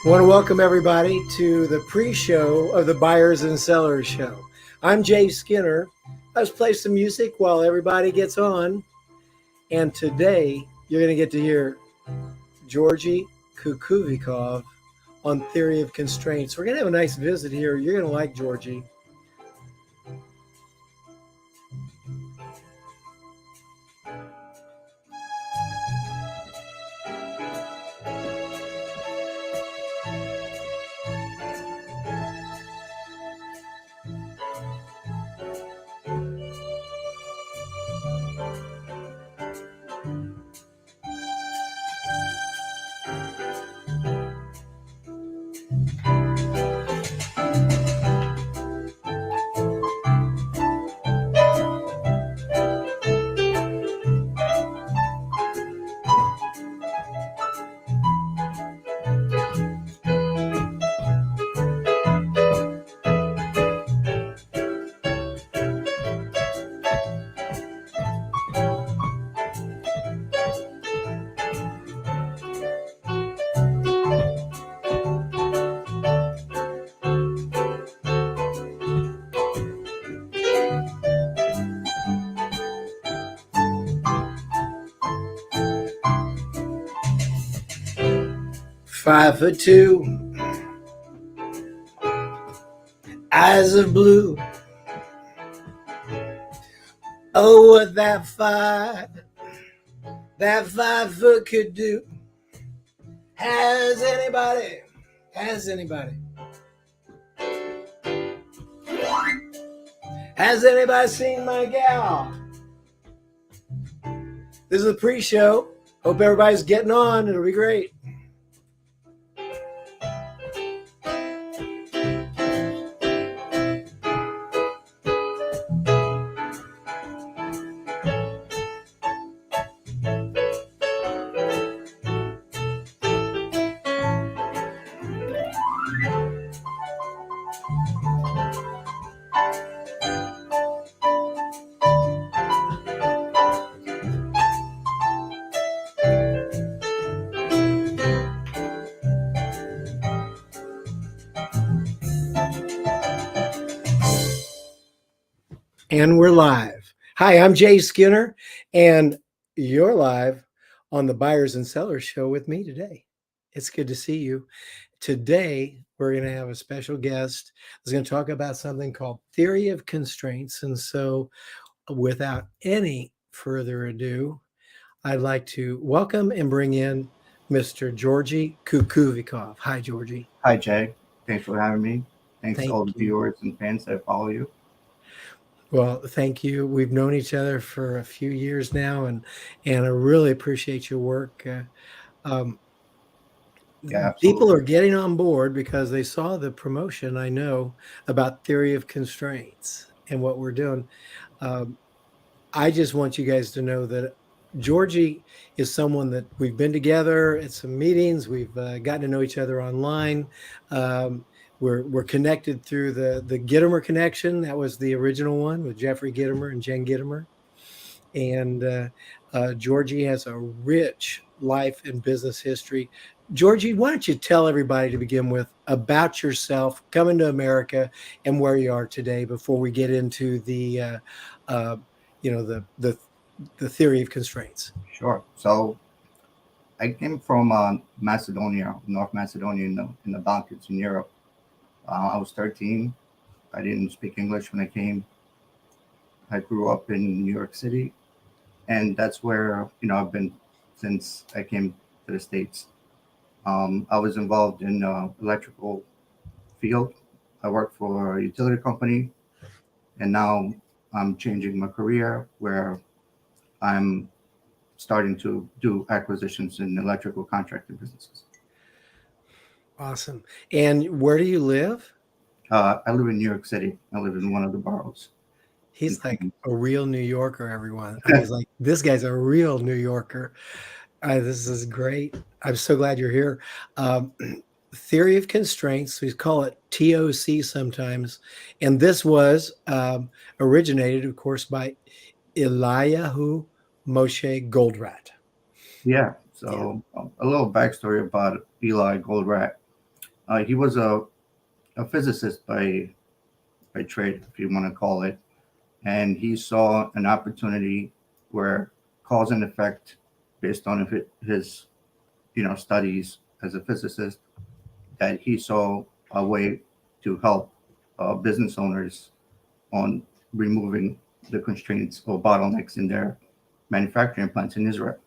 I want to welcome everybody to the pre-show of the Buyers and Sellers Show. I'm Jay Skinner. Let's play some music while everybody gets on. And today, you're going to get to hear Gjorgi Kukuvikov on theory of constraints. We're going to have a nice visit here. You're going to like Gjorgi. Five foot two, eyes of blue. Oh, what that 5 foot could do. Has anybody seen my gal? This is the pre-show. Hope everybody's getting on. It'll be great. And we're live. Hi, I'm Jay Skinner, and you're live on the Buyers and Sellers Show with me today. It's good to see you. Today, we're going to have a special guest who's going to talk about something called theory of constraints. And so, without any further ado, I'd like to welcome and bring in Mr. Gjorgi Kukuvikov. Hi, Gjorgi. Hi, Jay. Thanks for having me. Thanks to all the viewers and fans that follow you. Well, thank you. We've known each other for a few years now, and I really appreciate your work. People are getting on board because they saw the promotion, I know, about theory of constraints and what we're doing. I just want you guys to know that Gjorgi is someone that we've been together at some meetings. We've gotten to know each other online. We're connected through the Gitomer connection. That was the original one with Jeffrey Gitomer and Jen Gitomer. And Gjorgi has a rich life and business history. Gjorgi, why don't you tell everybody to begin with about yourself, coming to America, and where you are today before we get into the theory of constraints. Sure. So I came from Macedonia, North Macedonia in the Balkans in Europe. I was 13. I didn't speak English when I came. I grew up in New York City, and that's where I've been since I came to the States. I was involved in electrical field. I worked for a utility company, and now I'm changing my career where I'm starting to do acquisitions in electrical contracting businesses. Awesome. And where do you live? I live in New York City. I live in one of the boroughs. He's like a real New Yorker, everyone. I was like, this guy's a real New Yorker. This is great. I'm so glad you're here. Theory of constraints, we call it TOC sometimes. And this was originated, of course, by Eliyahu Moshe Goldratt. Yeah. So a little backstory about Eli Goldratt. He was a physicist by trade, if you want to call it, and he saw an opportunity where cause and effect, based on his studies as a physicist, that he saw a way to help business owners on removing the constraints or bottlenecks in their manufacturing plants in Israel.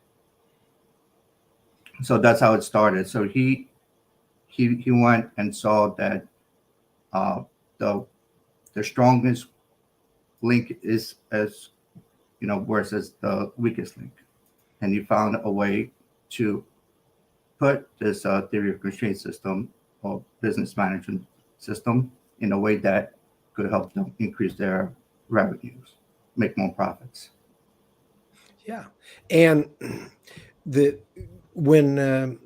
So that's how it started. So he went and saw that uh, the strongest link is as versus the weakest link, and he found a way to put this theory of constraint system or business management system in a way that could help them increase their revenues, make more profits. Yeah. And the when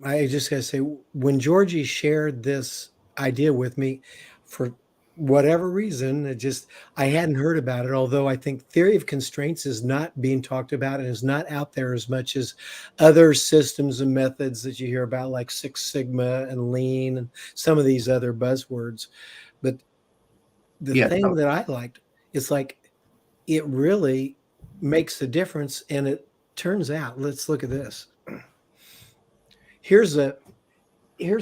I just gotta say, when Georgie shared this idea with me, for whatever reason, I hadn't heard about it. Although I think theory of constraints is not being talked about and is not out there as much as other systems and methods that you hear about, like Six Sigma and Lean and some of these other buzzwords. But the Yeah, thing so that I liked, it's like it really makes a difference. And it turns out, let's look at this. Here's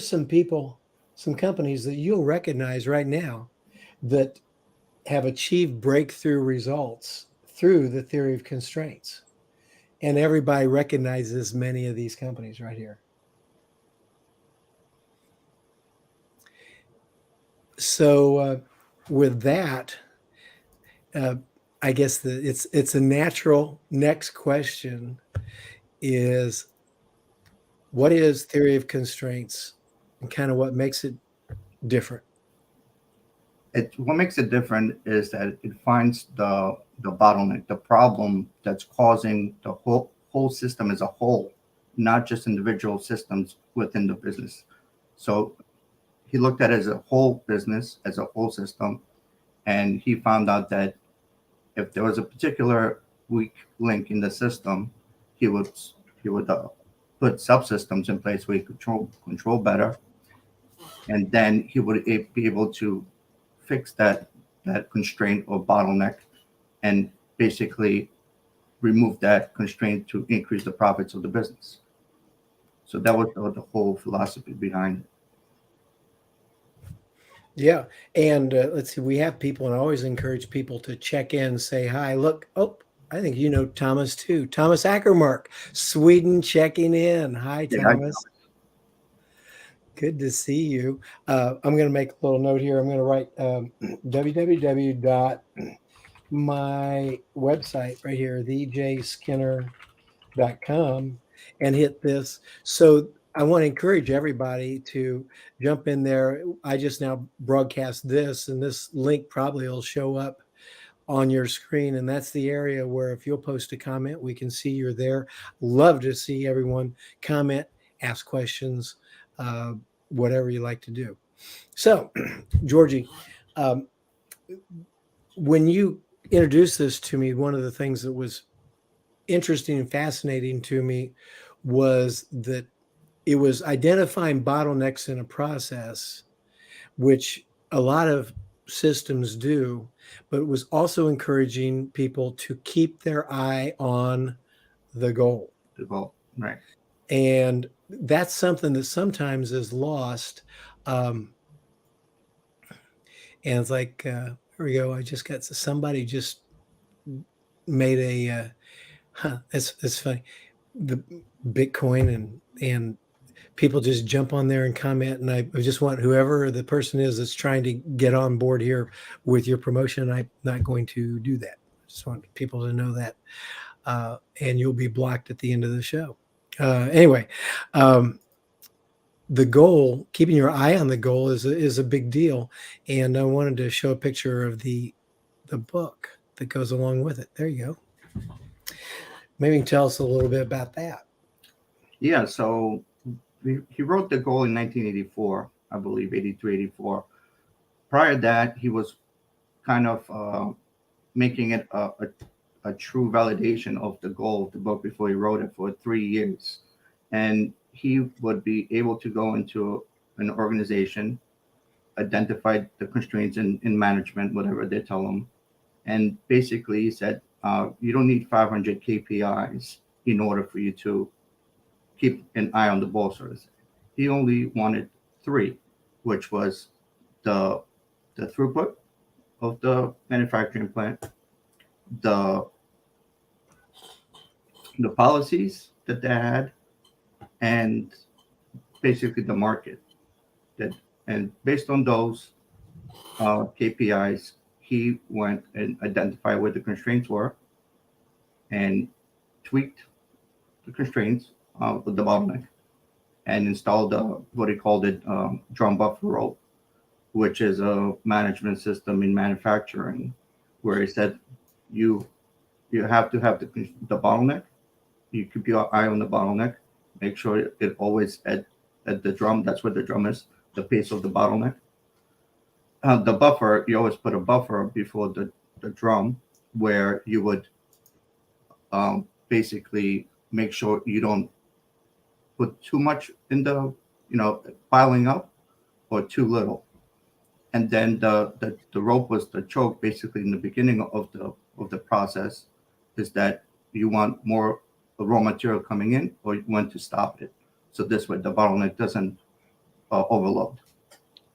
some people, some companies that you'll recognize right now that have achieved breakthrough results through the theory of constraints. And everybody recognizes many of these companies right here. So with that, I guess it's a natural next question is, what is theory of constraints and kind of what makes it different? what makes it different is that it finds the bottleneck, the problem that's causing the whole system as a whole, not just individual systems within the business. So he looked at it as a whole business, as a whole system, and he found out that if there was a particular weak link in the system, he would put subsystems in place where he could control better, and then he would be able to fix that constraint or bottleneck, and basically remove that constraint to increase the profits of the business. So that was the whole philosophy behind it. Yeah. And let's see, we have people, and I always encourage people to check in, say hi. Look, oh, I think you know Thomas too. Thomas Ackermark, Sweden, checking in. Hi, Yeah, Thomas. Good to see you. I'm going to make a little note here. I'm going to write www. My website right here, thejskinner.com, and hit this. So I want to encourage everybody to jump in there. I just now broadcast this, and this link probably will show up on your screen. And that's the area where if you'll post a comment, we can see you're there. Love to see everyone comment, ask questions, whatever you like to do. So, Gjorgi, when you introduced this to me, one of the things that was interesting and fascinating to me was that it was identifying bottlenecks in a process, which a lot of systems do, but it was also encouraging people to keep their eye on the goal. The goal, right? And that's something that sometimes is lost. And it's like, here we go. I just got somebody just made a, it's funny. The Bitcoin and people just jump on there and comment. And I just want whoever the person is that's trying to get on board here with your promotion. I'm not going to do that. I just want people to know that. And you'll be blocked at the end of the show. Anyway, the goal, keeping your eye on the goal is a big deal. And I wanted to show a picture of the book that goes along with it. There you go. Maybe you can tell us a little bit about that. Yeah. So he wrote the goal in 1984, I believe, 83, 84. Prior to that, he was kind of making it a true validation of the goal of the book before he wrote it for 3 years. And he would be able to go into an organization identified the constraints in management, whatever they tell them. And basically, he said, you don't need 500 KPIs in order for you to keep an eye on the ball, so to say. He only wanted three, which was the throughput of the manufacturing plant, the policies that they had, and basically the market. That and based on those KPIs, he went and identified where the constraints were and tweaked the constraints with the bottleneck and installed what he called it drum buffer rope, which is a management system in manufacturing, where he said you have to have the bottleneck. You keep your eye on the bottleneck. Make sure it always at the drum. That's where the drum is, the pace of the bottleneck. The buffer, you always put a buffer before the drum, where you would basically make sure you don't put too much in the, piling up, or too little. And then the rope was the choke, basically in the beginning of the process, is that you want more raw material coming in, or you want to stop it. So this way the bottleneck doesn't overload.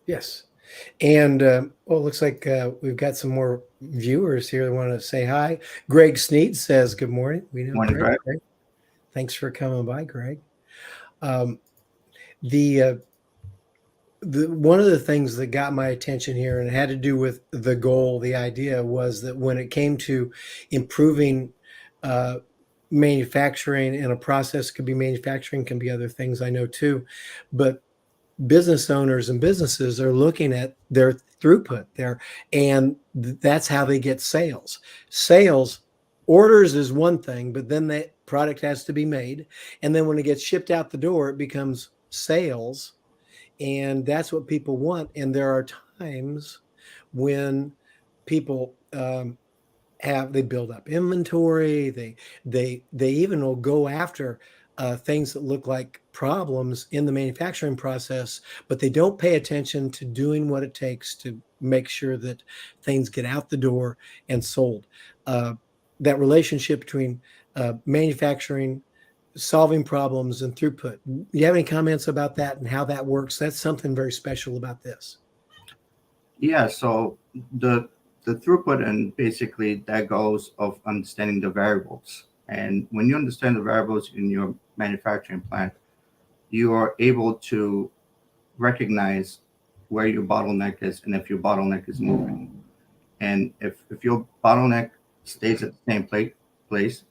Yes. And well, it looks like we've got some more viewers here that want to say hi. Greg Sneed says, good morning. We know Morning, Greg. Greg. Thanks for coming by, Greg. The one of the things that got my attention here, and it had to do with the goal, the idea was that when it came to improving manufacturing, and a process could be manufacturing, can be other things, I know too, but business owners and businesses are looking at their throughput there, and that's how they get sales. Orders is one thing, but then that product has to be made, and then when it gets shipped out the door, it becomes sales, and that's what people want. And there are times when people they build up inventory, they even will go after things that look like problems in the manufacturing process, but they don't pay attention to doing what it takes to make sure that things get out the door and sold. That relationship between manufacturing, solving problems, and throughput. You have any comments about that and how that works? That's something very special about this. Yeah, so the throughput, and basically that goes of understanding the variables. And when you understand the variables in your manufacturing plant, you are able to recognize where your bottleneck is and if your bottleneck is moving. And if your bottleneck stays at the same place,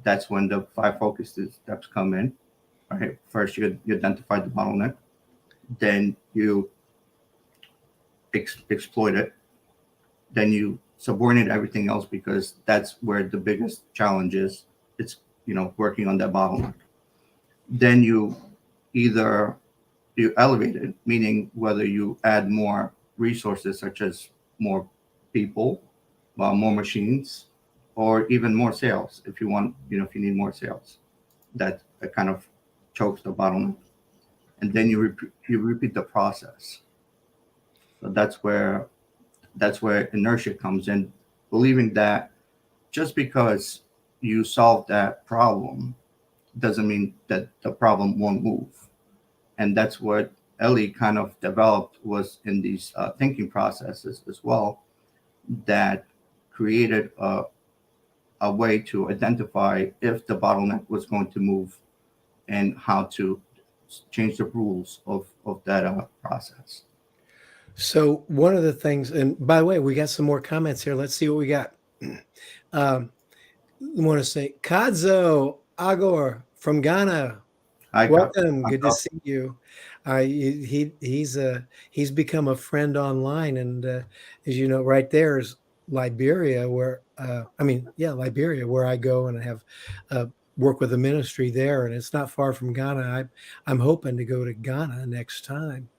that's when the 5 focus steps come in. Right? First, you identify the bottleneck, then you exploit it, then you subordinate everything else, because that's where the biggest challenge is. It's working on that bottleneck. Then you elevate it, meaning whether you add more resources, such as more people, more machines, or even more sales. If you want, if you need more sales, that kind of chokes the bottleneck. And then you repeat the process. So that's where inertia comes in, believing that just because you solve that problem doesn't mean that the problem won't move. And that's what Ellie kind of developed, was in these thinking processes as well, that created a way to identify if the bottleneck was going to move and how to change the rules of that process. So one of the things, and by the way, we got some more comments here. Let's see what we got. I want to say Kadzo Agor from Ghana. Hi, Welcome. Good to see you. He's become a friend online, and as you know, right there is Liberia, where Liberia, where I go and I have work with the ministry there, and it's not far from Ghana. I'm hoping to go to Ghana next time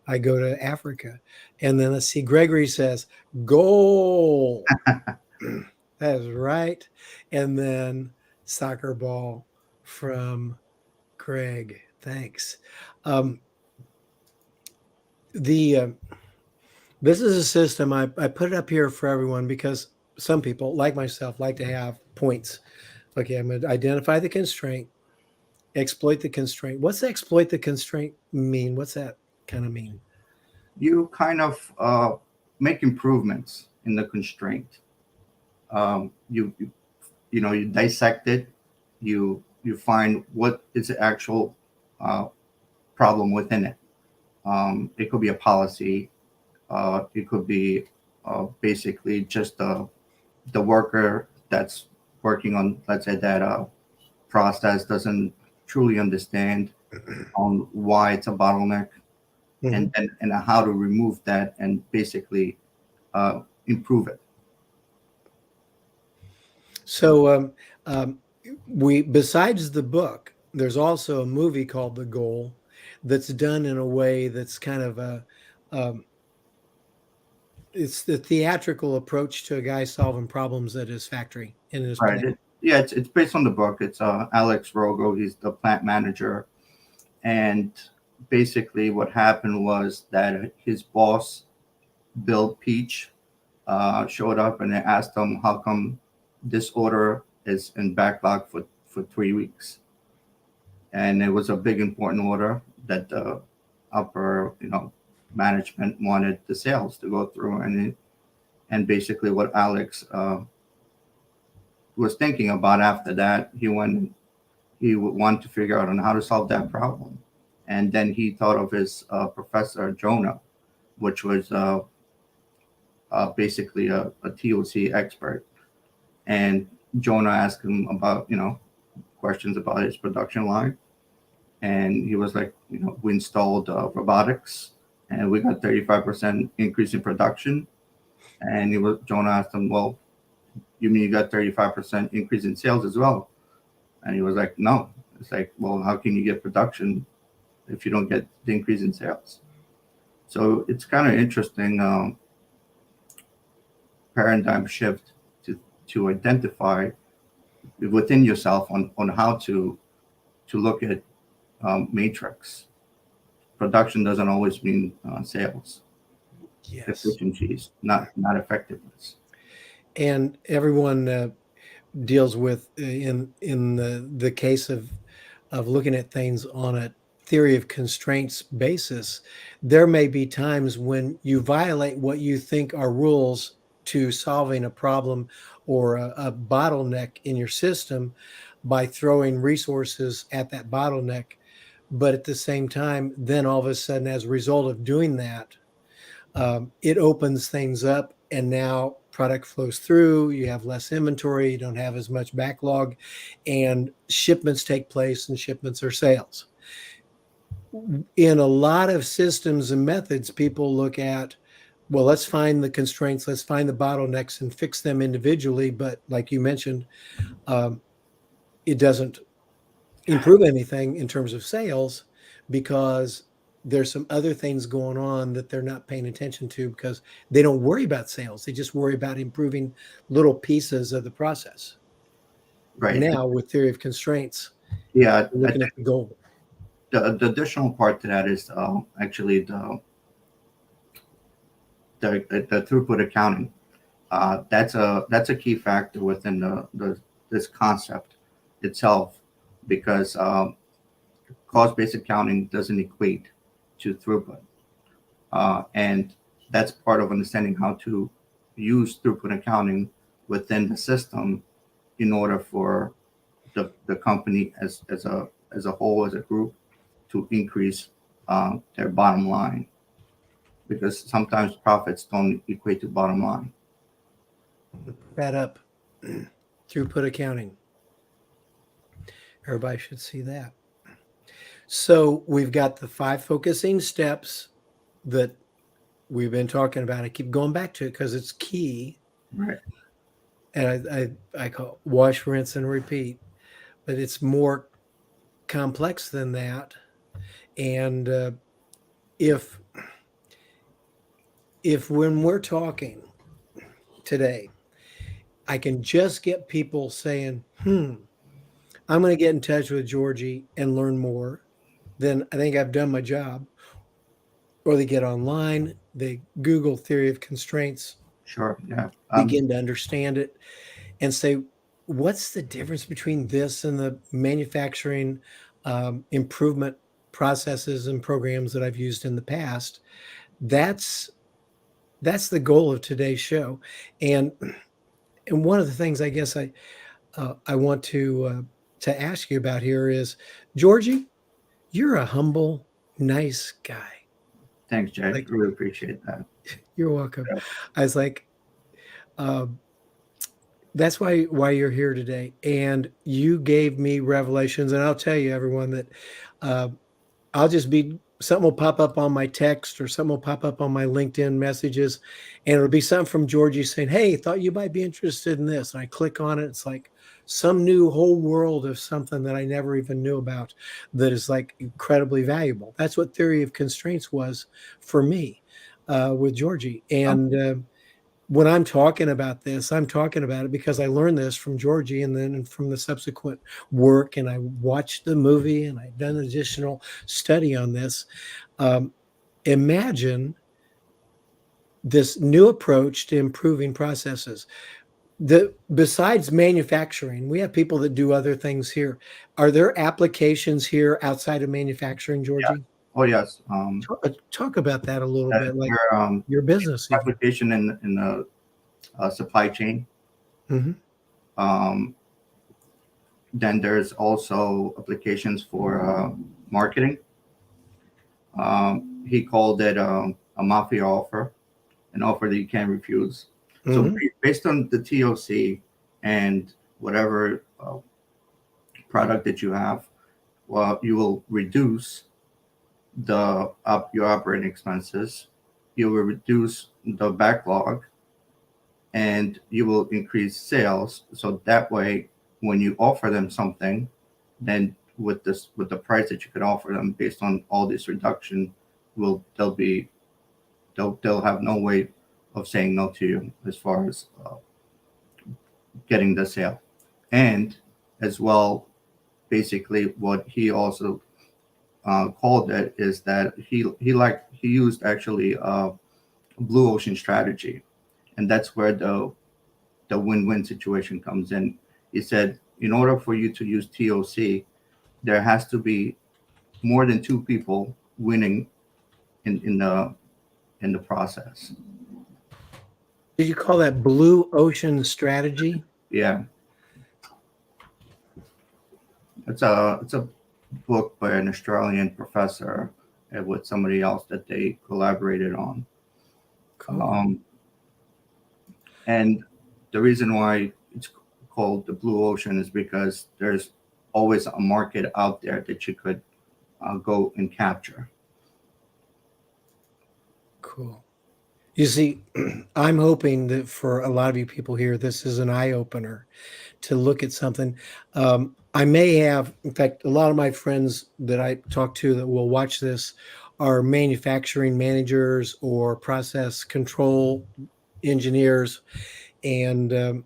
I go to Africa. And then let's see, Gregory says, goal. That is right. And then soccer ball from Craig. Thanks. The This is a system. I put it up here for everyone because some people, like myself, like to have points. Okay, I'm going to identify the constraint, exploit the constraint. What's exploit the constraint mean? What's that kind of mean? You kind of make improvements in the constraint. You dissect it. You find what is the actual problem within it. It could be a policy. It could be basically just the worker that's working on, let's say, that process doesn't truly understand on why it's a bottleneck, Mhm. and how to remove that and basically improve it. So we, besides the book, there's also a movie called The Goal that's done in a way that's kind of a um, it's the theatrical approach to a guy solving problems at his factory in his Right. plant. Yeah, it's based on the book. It's Alex Rogo. He's the plant manager, and basically what happened was that his boss, Bill Peach, showed up and asked him how come this order is in backlog for 3 weeks, and it was a big important order that the upper management wanted the sales to go through, and basically what Alex was thinking about after that, he would want to figure out on how to solve that problem. And then he thought of his professor Jonah, which was basically a TOC expert. And Jonah asked him about questions about his production line, and he was like, we installed robotics, and we got 35% increase in production. And Jonah asked him, well, you mean you got 35% increase in sales as well? And he was like, no. It's like, well, how can you get production if you don't get the increase in sales? So it's kind of interesting paradigm shift to identify within yourself on how to look at matrix. Production doesn't always mean sales. Yes. Efficiencies, not effectiveness. And everyone deals with in the case of looking at things on a theory of constraints basis, there may be times when you violate what you think are rules to solving a problem or a bottleneck in your system by throwing resources at that bottleneck. But at the same time, then all of a sudden, as a result of doing that, it opens things up, and now product flows through. You have less inventory, you don't have as much backlog, and shipments take place, and shipments are sales. In a lot of systems and methods, people look at, well, let's find the constraints, let's find the bottlenecks and fix them individually. But like you mentioned, um, it doesn't improve anything in terms of sales because there's some other things going on that they're not paying attention to because they don't worry about sales. They just worry about improving little pieces of the process. Right. Now, with theory of constraints, Yeah, we're I looking at the goal. the additional part to that is actually the throughput accounting. That's a key factor within this concept itself, because cost-based accounting doesn't equate to throughput, and that's part of understanding how to use throughput accounting within the system in order for the company as a whole, as a group, to increase their bottom line, because sometimes profits don't equate to bottom line. That up. Throughput accounting. Everybody should see that. So we've got the 5 focusing steps that we've been talking about. I keep going back to it because it's key. Right. And I call it wash, rinse, and repeat. But it's more complex than that. And if when we're talking today, I can just get people saying, I'm going to get in touch with Gjorgi and learn more, then I think I've done my job. Or they get online they Google theory of constraints, Sure. Yeah. begin to understand it, and say, what's the difference between this and the manufacturing improvement processes and programs that I've used in the past? That's that's the goal of today's show. And and one of the things I guess I want to ask you about here is, Georgie, you're a humble, nice guy. Thanks, Jay. Like, Really appreciate that. you're welcome. Yeah. I was like, um, that's why you're here today, and you gave me revelations. And I'll tell you, everyone, that uh, I'll just be something will pop up on my text or something will pop up on my LinkedIn messages, and it'll be something from Georgie saying, "Hey, thought you might be interested in this." And I click on it. It's like some new whole world of something that I never even knew about that is like incredibly valuable. That's what theory of constraints was for me with Georgie. Oh, And when I'm talking about this, I'm talking about it because I learned this from Georgie and then from the subsequent work. And I watched the movie and I've done additional study on this. Um, Imagine this new approach to improving processes. Besides manufacturing, we have people that do other things here. Are there applications here outside of manufacturing, yeah. Georgie? Oh, yes. Talk about that a little bit, like Your your business even. application in the supply chain. Mhm. Um, then there's also applications for marketing. He called it a mafia offer, an offer that you can't refuse. So Mhm. based on the TOC and whatever product that you have, well, you will reduce your operating expenses. You will reduce the backlog, and you will increase sales. So that way, when you offer them something, then with the price that you could offer them based on all this reduction, will they'll have no way of saying no to you as far as getting the sale. And as well, basically what he also called it is that he used actually a blue ocean strategy, and that's where the win-win situation comes in. He said, in order for you to use TOC, there has to be more than two people winning in the process. Did you call that blue ocean strategy? Yeah, it's a book by an Australian professor with somebody else that they collaborated on. Cool. Um, and the reason why it's called the blue ocean is because there's always a market out there that you could go and capture. Cool. You see, I'm hoping that for a lot of you people here, this is an eye opener to look at something. I may have, in fact, a lot of my friends that I talk to that will watch this are manufacturing managers or process control engineers, and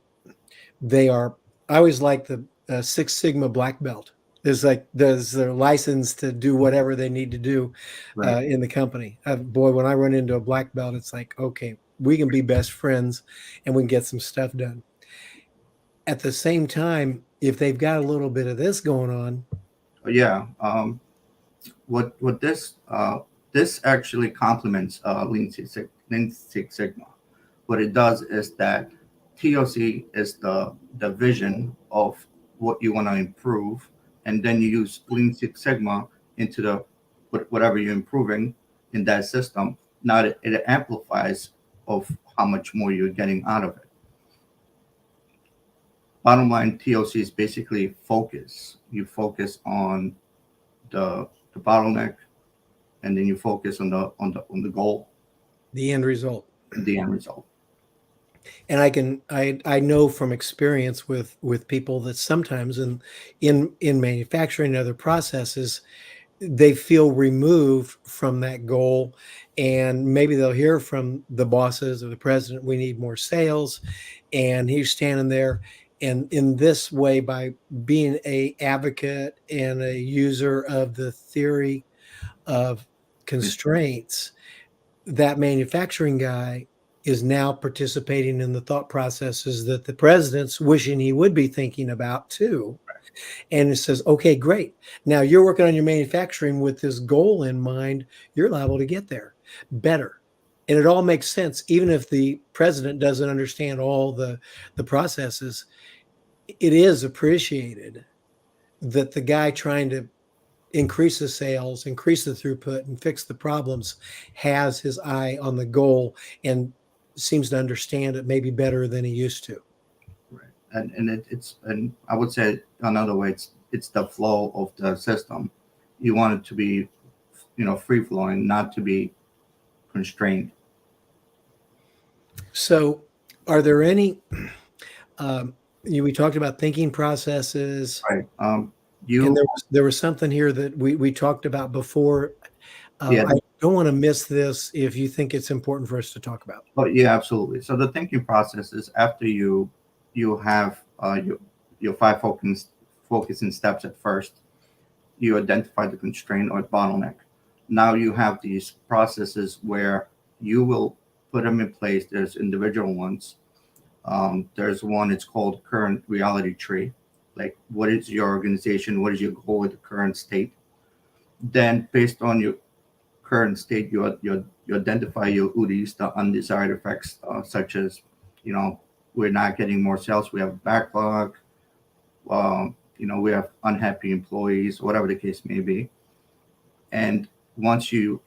they are. I always like the Six Sigma black belt. Is like there's their license to do whatever they need to do Right. in the company. Boy, when I run into a black belt, it's like, okay, we can be best friends and we can get some stuff done. At the same time, if they've got a little bit of this going on, Yeah. What this actually complements Lean Six Sigma. What it does is that TOC is the vision of what you want to improve, and then you use Lean Six Sigma into the whatever you're improving in that system. Now it amplifies of how much more you're getting out of it. Bottom line, TOC is basically focus. You focus on the bottleneck, and then you focus on the goal the end result. and the end result. And I know from experience with people that sometimes in manufacturing and other processes, they feel removed from that goal, and maybe they'll hear from the bosses or the president, we need more sales, and he's standing there, and in this way, by being a advocate and a user of the theory of constraints, that manufacturing guy is now participating in the thought processes that the president's wishing he would be thinking about too. And it says, okay, great. Now you're working on your manufacturing with this goal in mind. You're liable to get there better. And it all makes sense, even if the president doesn't understand all the processes. It is appreciated that the guy trying to increase the sales, increase the throughput, and fix the problems has his eye on the goal and seems to understand it maybe better than he used to. Right. And I would say another way, it's the flow of the system. You want it to be, free flowing, not to be constrained. So, are there any? We talked about thinking processes, Right. and You there was something here that we talked about before. Yeah. I don't want to miss this if you think it's important for us to talk about. Oh, yeah, absolutely. So the thinking process is after you have your five focusing steps at first. You identify the constraint or bottleneck. Now you have these processes where you will put them in place. There's individual ones. There's one, it's called current reality tree. Like, what is your organization? What is your goal with the current state? Then, based on your current state, you identify your UDIs, the undesired effects, such as, we're not getting more sales, we have a backlog, we have unhappy employees, whatever the case may be. And once you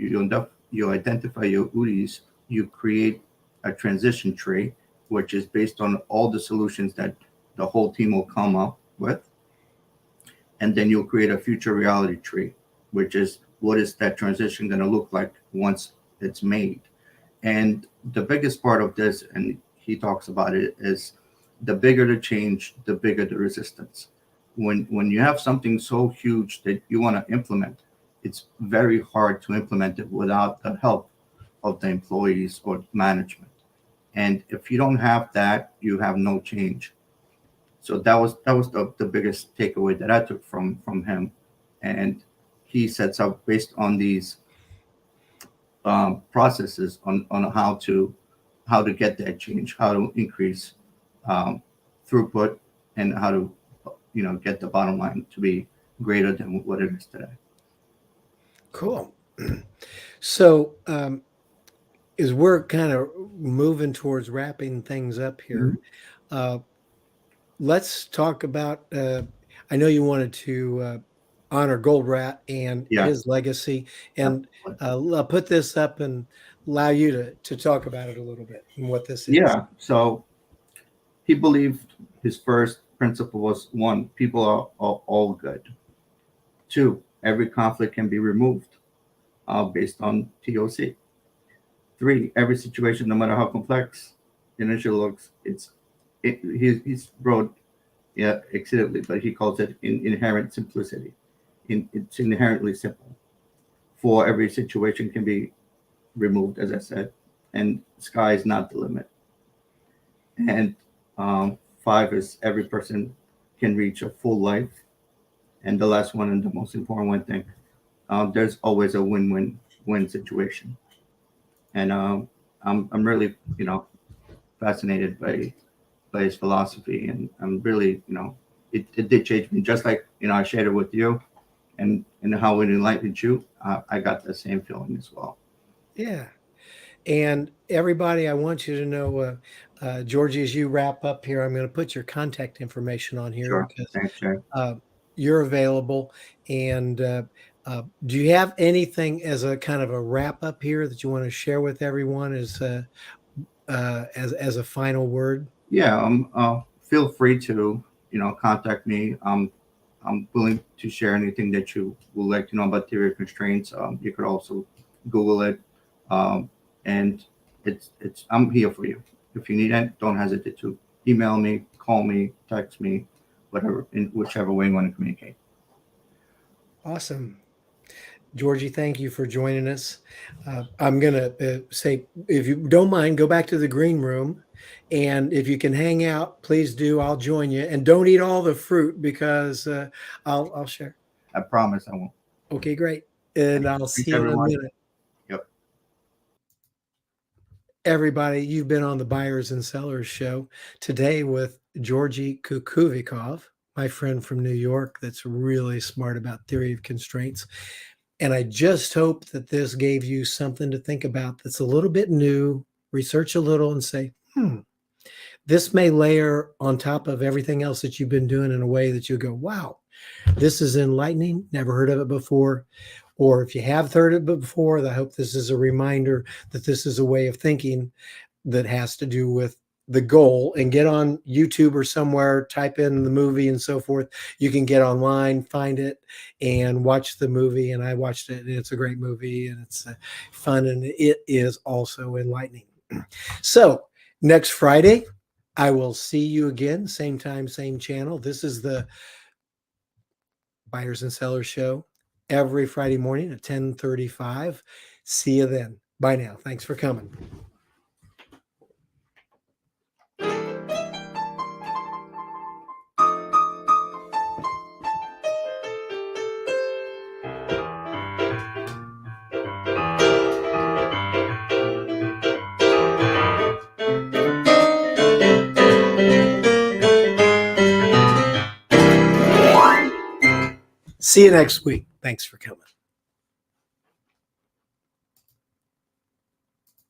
identify your UDIs, you create a transition tree, which is based on all the solutions that the whole team will come up with. And then you'll create a future reality tree, which is what is that transition going to look like once it's made. And the biggest part of this, and he talks about it, is the bigger the change, the bigger the resistance. When you have something so huge that you want to implement, it's very hard to implement it without the help of the employees or management. And if you don't have that, you have no change. So that was the biggest takeaway that I took from him. And he sets up based on these processes on how to get that change, how to increase throughput, and how to get the bottom line to be greater than what it is today. Cool. So, as we're kind of moving towards wrapping things up here, let's talk about. I know you wanted to honor Goldrat and his legacy, and I'll put this up and allow you to talk about it a little bit and what this is. Yeah. So he believed his first principle was, one, people are all good. Two, every conflict can be removed based on TOC. Three, every situation, no matter how complex Inertia looks, he's wrote exceedingly, but he calls it inherent simplicity. It's inherently simple. Four, every situation can be removed, as I said, and sky is not the limit. And five is every person can reach a full life. And the last one, and the most important one thing, there's always a win-win situation. And I'm really fascinated by his philosophy, and I'm really it did change me, just like I shared it with you, and how it enlightened you. I got the same feeling as well. Yeah. And everybody, I want you to know, Gjorgi, as you wrap up here, I'm going to put your contact information on here. Sure. Because thanks, Jay. You're available. And do you have anything as a kind of a wrap up here that you want to share with everyone as a final word? Yeah. Feel free to contact me. I'm willing to share anything that you would like to know about theory of constraints. You could also Google it. And I'm here for you. If you need it, don't hesitate to email me, call me, text me, whatever, in whichever way you want to communicate. Awesome. Gjorgi, thank you for joining us. I'm going to say, if you don't mind, go back to the green room. And if you can hang out, please do. I'll join you. And don't eat all the fruit, because I'll share. I promise I won't. Okay, great. And I'll see you in a minute. Everybody, you've been on the Buyers and Sellers Show today with Gjorgi Kukuvikov, my friend from New York that's really smart about theory of constraints. And I just hope that this gave you something to think about that's a little bit new. Research a little and say, this may layer on top of everything else that you've been doing in a way that you go, wow, this is enlightening. Never heard of it before. Or if you have heard of it before, I hope this is a reminder that this is a way of thinking that has to do with the goal. And get on YouTube or somewhere, type in the movie and so forth. You can get online, find it, and watch the movie. And I watched it, and it's a great movie, and it's fun, and it is also enlightening. So next Friday, I will see you again, same time, same channel. This is the Buyers and Sellers Show every Friday morning at 10:35. See you then. Bye now. Thanks for coming. See you next week. Thanks for coming.